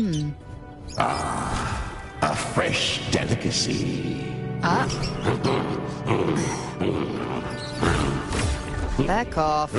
A fresh delicacy. Back off.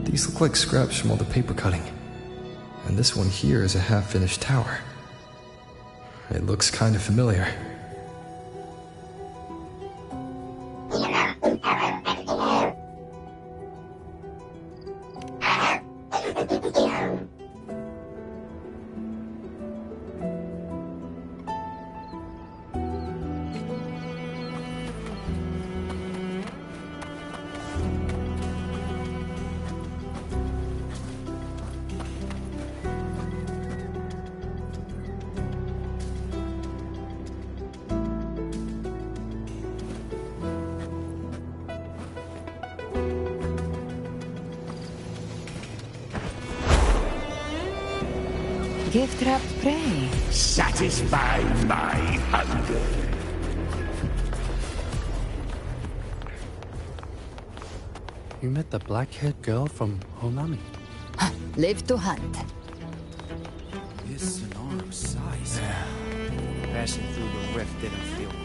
These look like scraps from all the paper cutting. And this one here is a half-finished tower. It looks kind of familiar. Gift-wrapped prey. Satisfy my hunger. You met the black-haired girl from Honami. Live to hunt. This enormous size. Passing through the rift didn't feel good.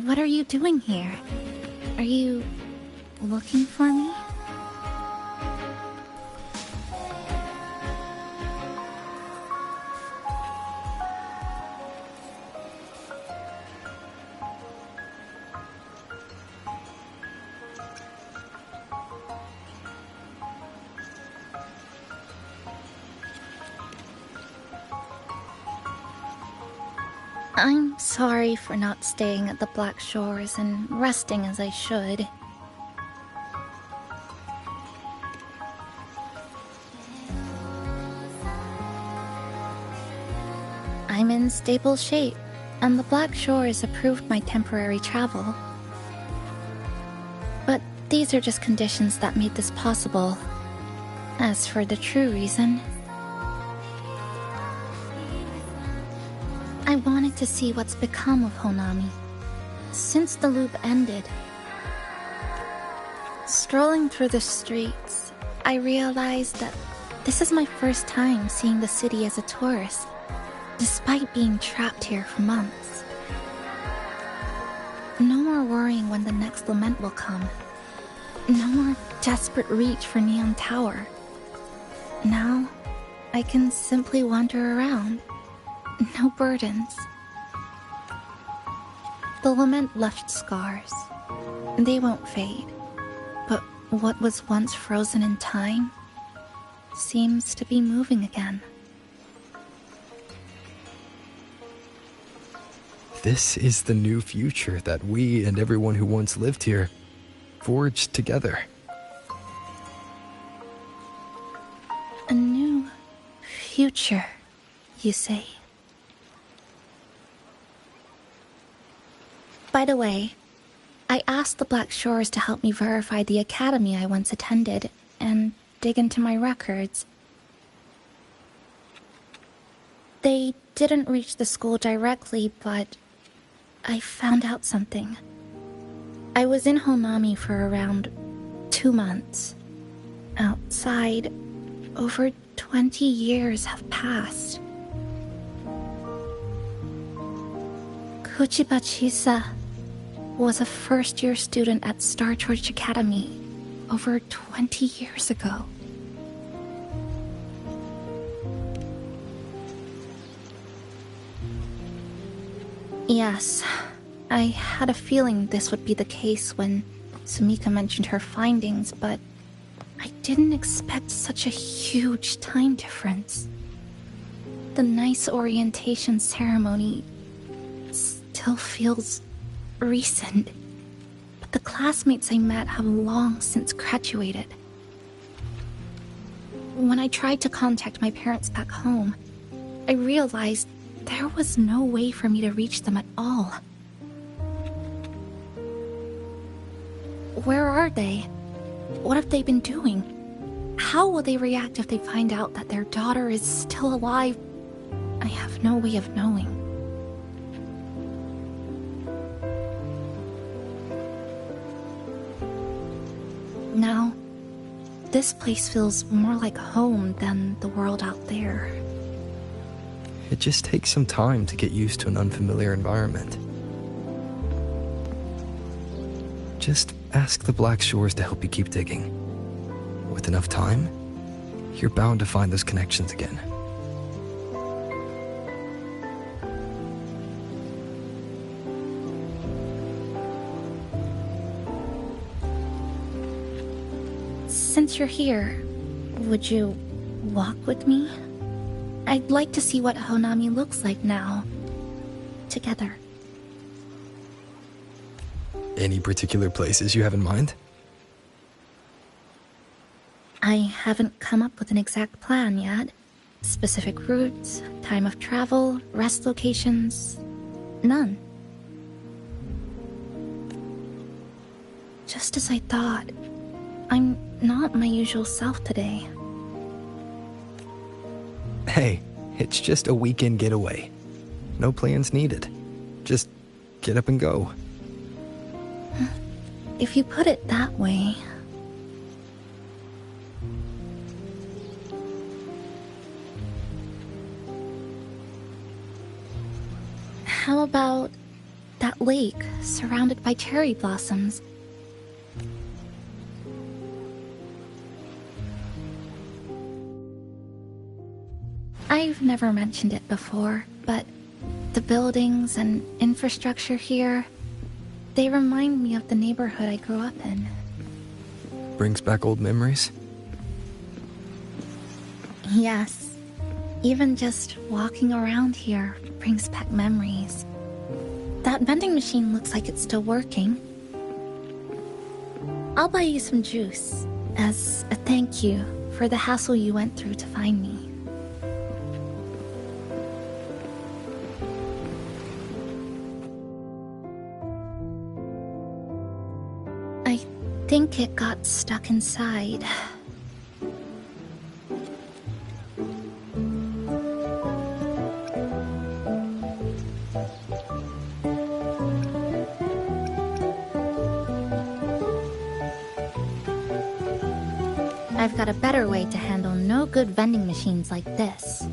What are you doing here? Are you looking for me? I'm sorry for not staying at the Black Shores and resting as I should. I'm in stable shape, and the Black Shores approved my temporary travel. But these are just conditions that made this possible. As for the true reason, I wanted to see what's become of Honami. Since the loop ended, strolling through the streets, I realized that This is my first time seeing the city as a tourist, despite being trapped here for months. No more worrying when the next lament will come. No more desperate reach for Neon Tower. Now, I can simply wander around. No burdens. The lament left scars. They won't fade. But what was once frozen in time seems to be moving again. This is the new future that we and everyone who once lived here forged together. A new future, you say? By the way, I asked the Black Shores to help me verify the academy I once attended and dig into my records. They didn't reach the school directly, but I found out something. I was in Honami for around 2 months. Outside, over 20 years have passed. Kuchiba Chisa was a first-year student at Star Church Academy over 20 years ago. Yes, I had a feeling this would be the case when Sumika mentioned her findings, but I didn't expect such a huge time difference. The nice orientation ceremony still feels recent, but the classmates I met have long since graduated. When I tried to contact my parents back home, I realized there was no way for me to reach them at all. Where are they? What have they been doing? How will they react if they find out that their daughter is still alive? I have no way of knowing. Now, this place feels more like home than the world out there. It just takes some time to get used to an unfamiliar environment. Just ask the Black Shores to help you keep digging. With enough time, you're bound to find those connections again. Since you're here, would you walk with me? I'd like to see what Honami looks like now. Together. Any particular places you have in mind? I haven't come up with an exact plan yet. Specific routes, time of travel, rest locations... none. Just as I thought, I'm not my usual self today. Hey, it's just a weekend getaway. No plans needed. Just get up and go. If you put it that way... How about that lake surrounded by cherry blossoms? I've never mentioned it before, but the buildings and infrastructure here, they remind me of the neighborhood I grew up in. Brings back old memories? Yes. Even just walking around here brings back memories. That vending machine looks like it's still working. I'll buy you some juice as a thank you for the hassle you went through to find me. I think it got stuck inside. I've got a better way to handle no good vending machines like this.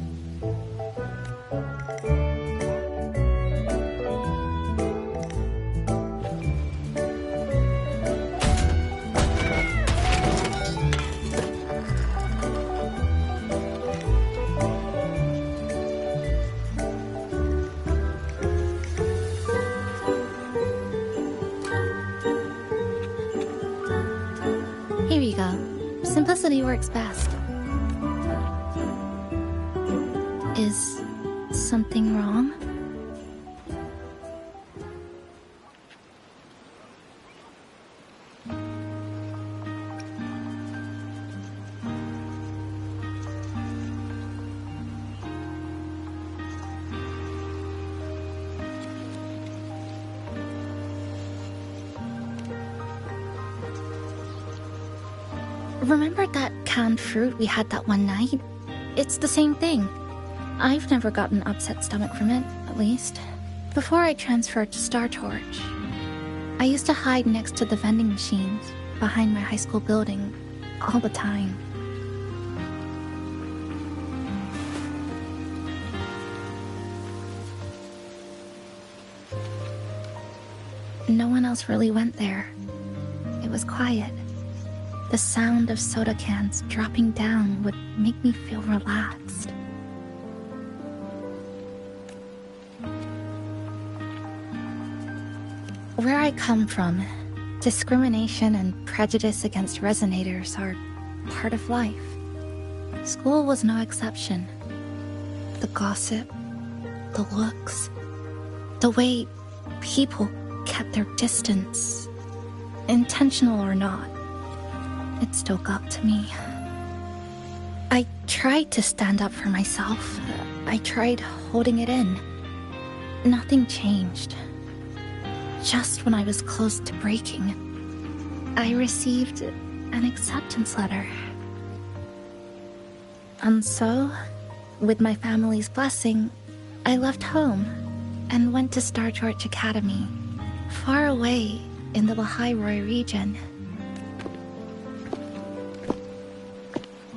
Here you go. Simplicity works best. Is something wrong? Remember that canned fruit we had that one night? It's the same thing. I've never gotten upset stomach from it, at least. Before I transferred to Star Torch, I used to hide next to the vending machines behind my high school building all the time. No one else really went there. It was quiet. The sound of soda cans dropping down would make me feel relaxed. Where I come from, discrimination and prejudice against resonators are part of life. School was no exception. The gossip, the looks, the way people kept their distance, intentional or not, it still got to me. I tried to stand up for myself. I tried holding it in. Nothing changed. Just when I was close to breaking, I received an acceptance letter. And so, with my family's blessing, I left home and went to Star Torch Academy, far away in the Lahairoi region.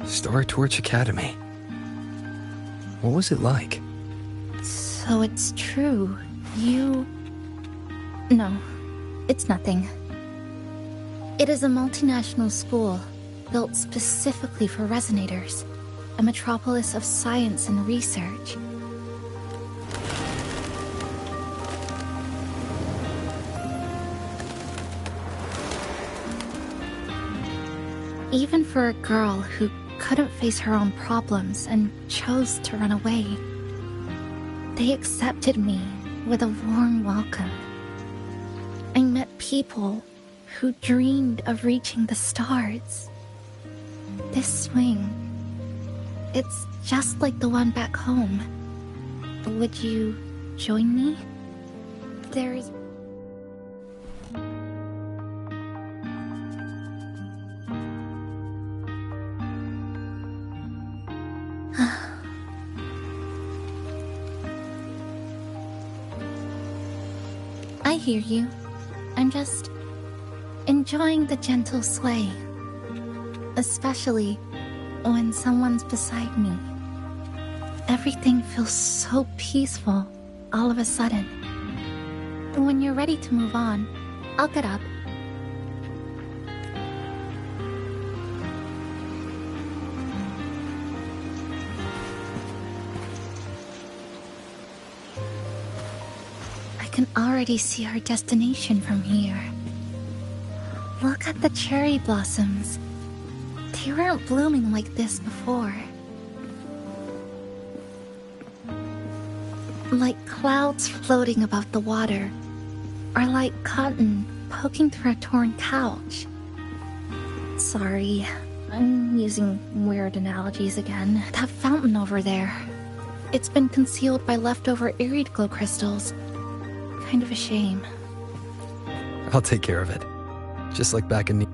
Star Torch Academy. What was it like? So it's true. No, it's nothing. It is a multinational school built specifically for resonators, a metropolis of science and research. Even for a girl who couldn't face her own problems and chose to run away, they accepted me with a warm welcome. I met people who dreamed of reaching the stars. This swing, it's just like the one back home. Would you join me? There's... I hear you. I'm just enjoying the gentle sway. Especially when someone's beside me. Everything feels so peaceful all of a sudden. When you're ready to move on, I'll get up. I can already see our destination from here. Look at the cherry blossoms. They weren't blooming like this before. Like clouds floating above the water, or like cotton poking through a torn couch. Sorry, I'm using weird analogies again. That fountain over there. It's been concealed by leftover Irid glow crystals. Kind of a shame. I'll take care of it. Just like back in...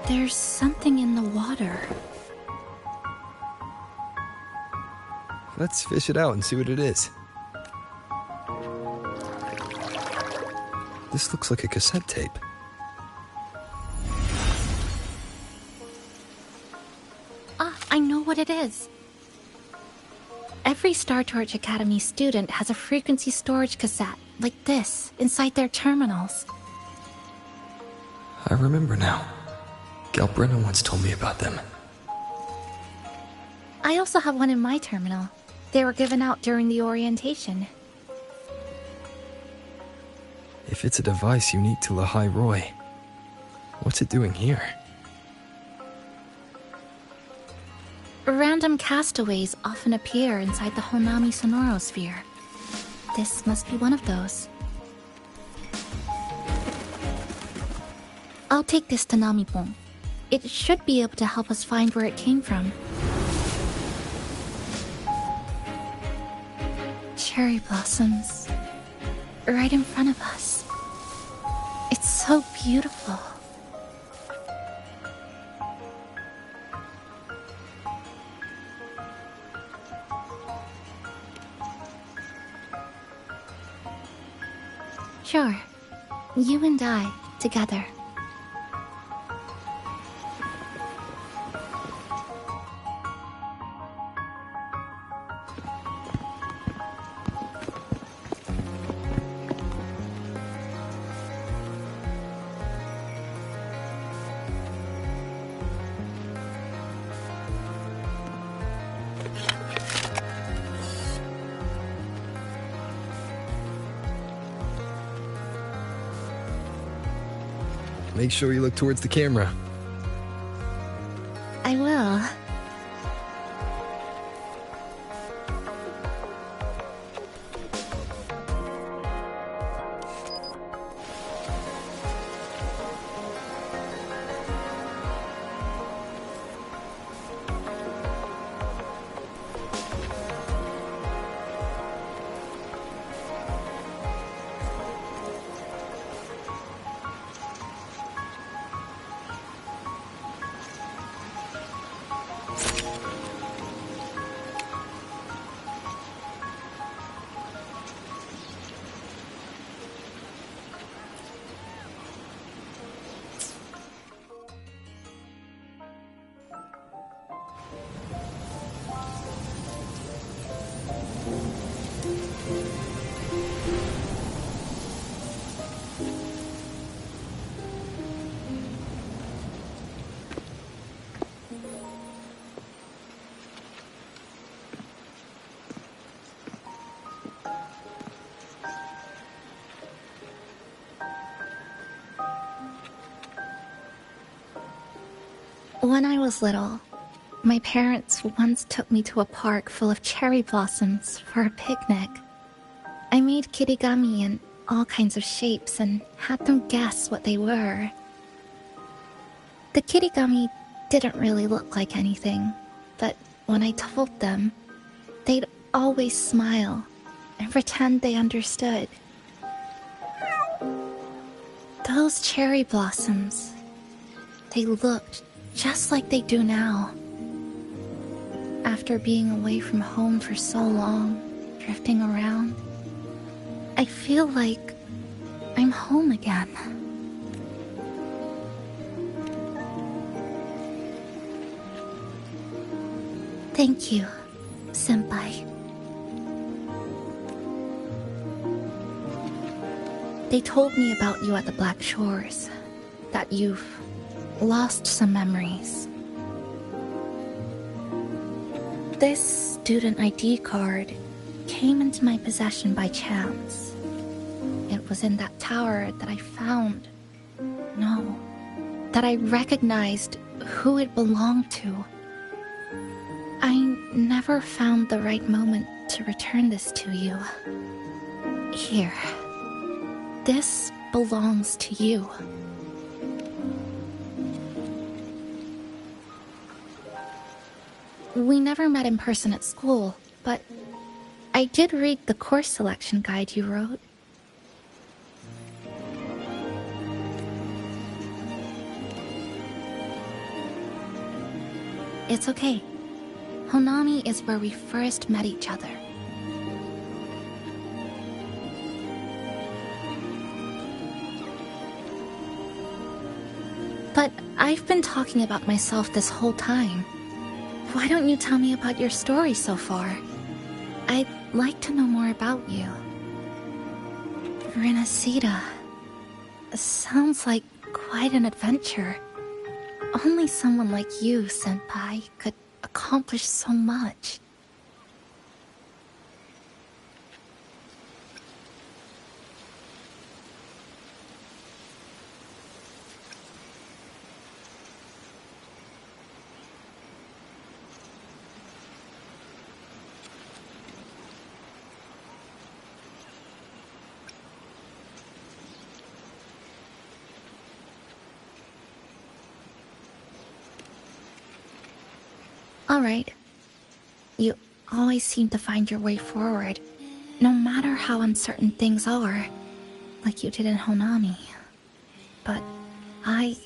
There's something in the water. Let's fish it out and see what it is. This looks like a cassette tape. Ah, I know what it is. Every Star Torch Academy student has a frequency storage cassette, like this, inside their terminals. I remember now. Galbrina once told me about them. I also have one in my terminal. They were given out during the orientation. If it's a device unique to Lahai Roy, what's it doing here? Random castaways often appear inside the Honami sonorosphere. This must be one of those. I'll take this to Namipon. It should be able to help us find where it came from. Cherry blossoms. Right in front of us. It's so beautiful. Sure. You and I, together. Make sure you look towards the camera. I will. When I was little, my parents once took me to a park full of cherry blossoms for a picnic. I made kirigami in all kinds of shapes and had them guess what they were. The kirigami didn't really look like anything, but when I told them, they'd always smile and pretend they understood. Those cherry blossoms, they looked just like they do now. After being away from home for so long, drifting around, I feel like I'm home again. Thank you, Senpai. They told me about you at the Black Shores, that you've lost some memories. This student ID card came into my possession by chance. It was in that tower that I found. No, that I recognized who it belonged to. I never found the right moment to return this to you. Here. This belongs to you. We never met in person at school, but I did read the course selection guide you wrote. It's okay. Honami is where we first met each other. But I've been talking about myself this whole time. Why don't you tell me about your story so far? I'd like to know more about you. Renacida. Sounds like quite an adventure. Only someone like you, Senpai, could accomplish so much. Alright. You always seem to find your way forward, no matter how uncertain things are, like you did in Honami. But I...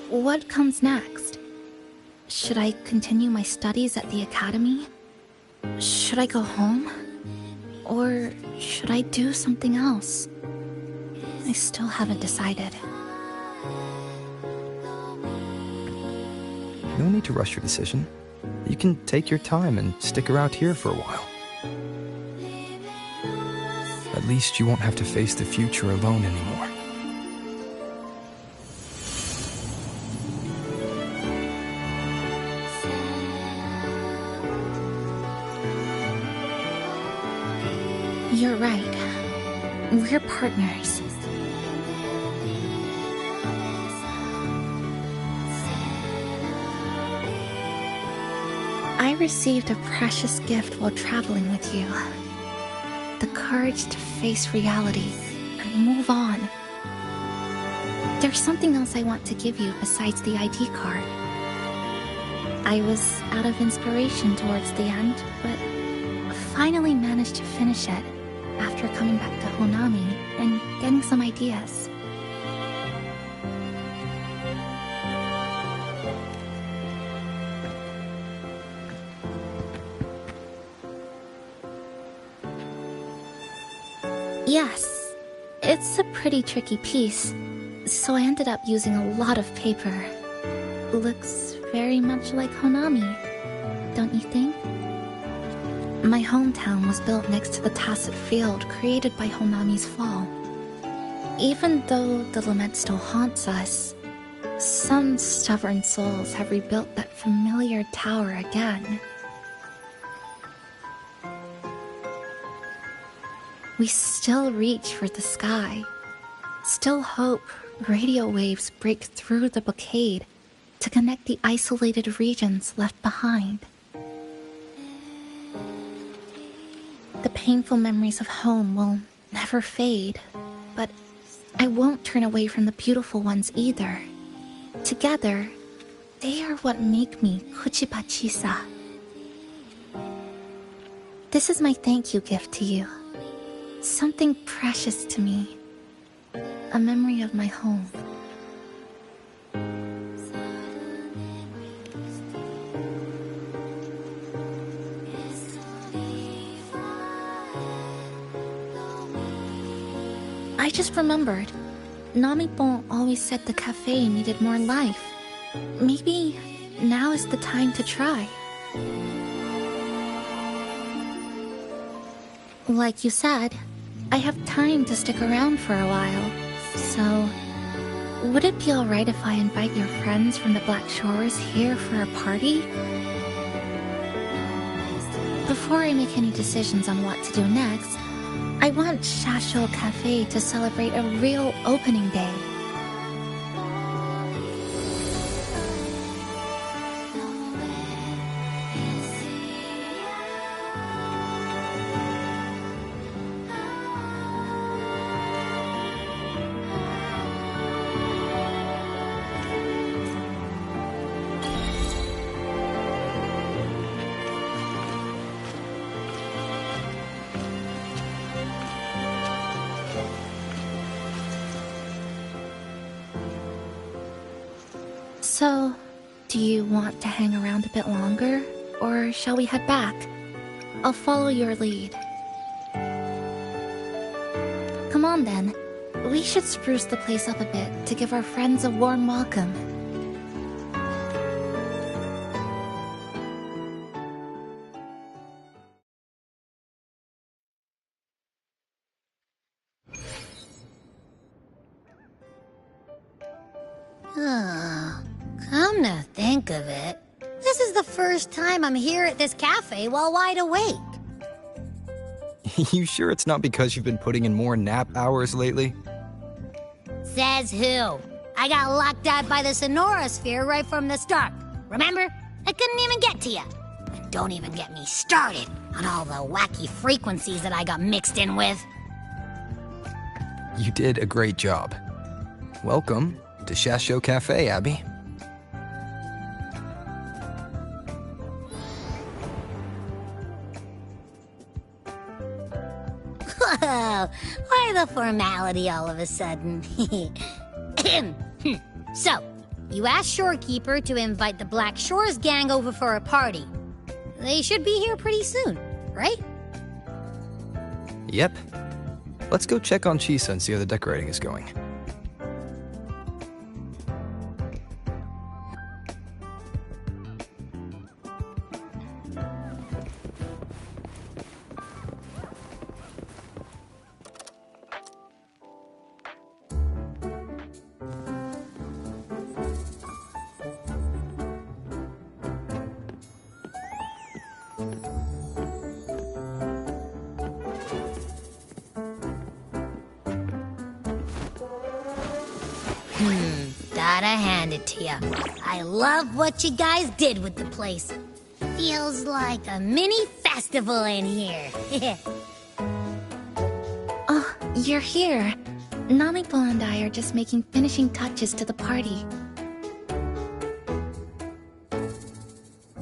What comes next? Should I continue my studies at the academy? Should I go home? Or should I do something else? I still haven't decided. No need to rush your decision. You can take your time and stick around here for a while. At least you won't have to face the future alone anymore. You're right. We're partners. I received a precious gift while traveling with you. The courage to face reality and move on. There's something else I want to give you besides the ID card. I was out of inspiration towards the end, but finally managed to finish it after coming back to Honami and getting some ideas. Yes, it's a pretty tricky piece, so I ended up using a lot of paper. Looks very much like Honami, don't you think? My hometown was built next to the tacit field created by Honami's fall. Even though the lament still haunts us, some stubborn souls have rebuilt that familiar tower again. We still reach for the sky, still hope radio waves break through the blockade to connect the isolated regions left behind. The painful memories of home will never fade, but I won't turn away from the beautiful ones either. Together, they are what make me Kuchipachisa. This is my thank you gift to you. Something precious to me. A memory of my home. I just remembered. Namipon always said the cafe needed more life. Maybe now is the time to try. Like you said, I have time to stick around for a while. So, would it be alright if I invite your friends from the Black Shores here for a party? Before I make any decisions on what to do next, I want Shasho Cafe to celebrate a real opening day. So, Do you want to hang around a bit longer, or shall we head back? I'll follow your lead. Come on then. We should spruce the place up a bit to give our friends a warm welcome. Come to think of it, this is the first time I'm here at this cafe while wide awake. You sure it's not because you've been putting in more nap hours lately? Says who? I got locked out by the Sonora Sphere right from the start. Remember? I couldn't even get to you. And don't even get me started on all the wacky frequencies that I got mixed in with. You did a great job. Welcome to Shasho Cafe, Abby. Whoa, why the formality all of a sudden? So, you asked Shorekeeper to invite the Black Shores gang over for a party. They should be here pretty soon, right? Yep. Let's go check on Chisa and see how the decorating is going. Gotta hand it to ya. I love what you guys did with the place. Feels like a mini festival in here. Oh, you're here. Naniko and I are just making finishing touches to the party.